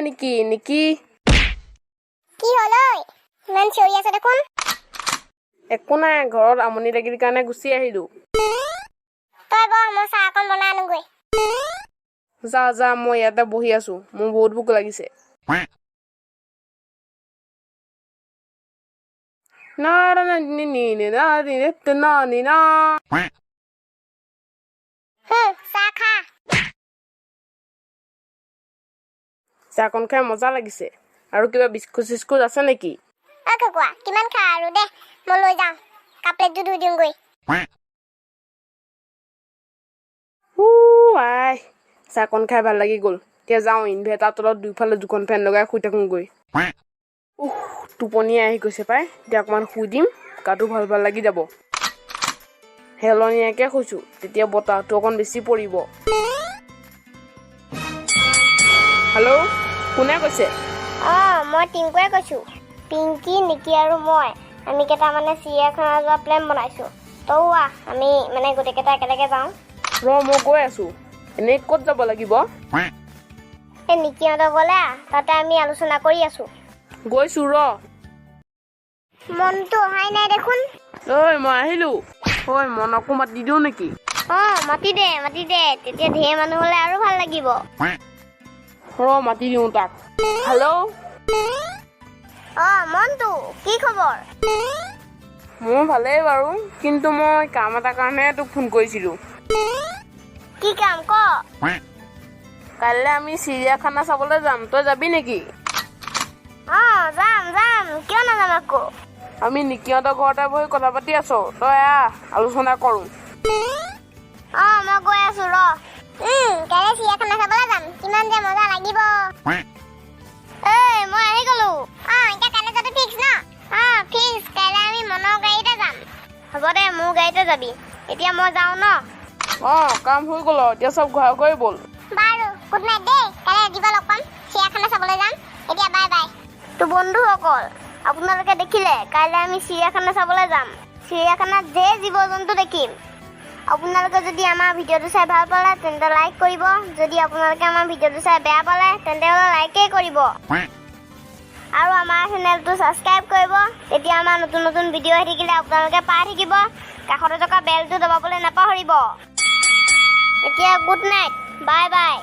নেকি নেকি কি হ'ল ঐ ইমান চিঞৰি আছে দেখোন একো নাই ঘৰত আমনি লাগিল কাৰণে গুচি আহিলো তই বহ মই চাহ অকণ বনাই আনোগৈ যা যা মই ইয়াতে বহি আছো মোৰ বহুত ভোক লাগিছে না না না নি নি নি না নি না নি না চাহ খা চাহকণ খাই মজা লাগিছে আৰু কিবা বিস্কুট চিস্কুট আছে নেকি অ খকুৱা কিমান খা আৰু দে মই লৈ যাওঁ কাপলেটটো ধুই দিওঁগৈ আই চাহকণ খাই ভাল লাগি গ'ল এতিয়া যাওঁ ইনভাৰ্টাৰ তলত দুইফালে দুখন ফেন লগাই শুই থাকোঁগৈ টোপনি আহি গৈছে পাই এতিয়া অকণমান শুই দিম গাটো ভাল ভাল লাগি যাব হেলনীয়াকৈ শুইছোঁ তেতিয়া বতাহটো অকণ বেছি পৰিব হেল্ল' কোনে কৈছে মই টিংকুৱে কৈছোঁ পিংকি নিকি আৰু মই আমি কেইটামানে চিৰিয়াখানা যোৱা প্লেন বনাইছোঁ তও আমি মানে গোটেইকেইটা একেলগে যাওঁ মই গৈ আছোঁ এনেই ক'ত যাব লাগিব এই নিকিহঁতৰ গ'লে তাতে আমি আলোচনা কৰি আছোঁ গৈছোঁ মনটো অহাই নাই দেখোন ঐ মই আহিলোঁ ঐ মনকো মাতি দিওঁ নেকি মাতি দে তেতিয়া ঢেৰ মানুহ হ'লে আৰু ভাল লাগিব মাতি দিওঁ তাক হেল্ল' মনটো কি খবৰ মোৰ ভালেই বাৰু কিন্তু মই কাম এটাৰ কাৰণে তোক ফোন কৰিছিলোঁ কি কাম ক কাইলৈ আমি চিৰিয়াখানা চাবলৈ যাম তই যাবি নেকি যাম কিয় নাযাম আকৌ আমি নিকিহঁতৰ ঘৰতে বহি কথা পাতি আছো তই আলোচনা কৰোঁ মই গৈ আছো কাইলৈ চিৰিয়াখানা চাবলৈ যাম কিমান যে মজা লাগিব মই আহি গলো এতিয়া কাইলৈ যাতে ফিক্স ন ফিক্স কাইলৈ আমি মনৰ গাড়ীতে যাম হ'ব দে মোৰ গাড়ীতে যাবি এতিয়া মই যাওঁ ন কাম হৈ গ'ল এতিয়া চব ঘৰে ঘৰে ব'ল বাৰু গুড নাইট দেই কাইলৈ ৰাতিপুৱা লগ পাম চিৰিয়াখানা চাবলৈ যাম এতিয়া বাই বাই তো বন্ধুসকল আপোনালোকে দেখিলে কাইলৈ আমি চিৰিয়াখানা চাবলৈ যাম চিৰিয়াখানাত ঢেৰ জীৱ জন্তু দেখিম আপোনালোকে যদি আমাৰ ভিডিঅ'টো চাই ভাল পালে তেন্তে লাইক কৰিব যদি আপোনালোকে আমাৰ ভিডিঅ'টো চাই বেয়া পালে তেন্তে লাইকেই কৰিব আৰু আমাৰ চেনেলটো ছাবস্ক্ৰাইব কৰিব তেতিয়া আমাৰ নতুন নতুন ভিডিঅ' আহি থাকিলে আপোনালোকে পাই থাকিব কাষতে থকা বেলটো দবাবলৈ নাপাহৰিব এতিয়া গুড নাইট বাই বাই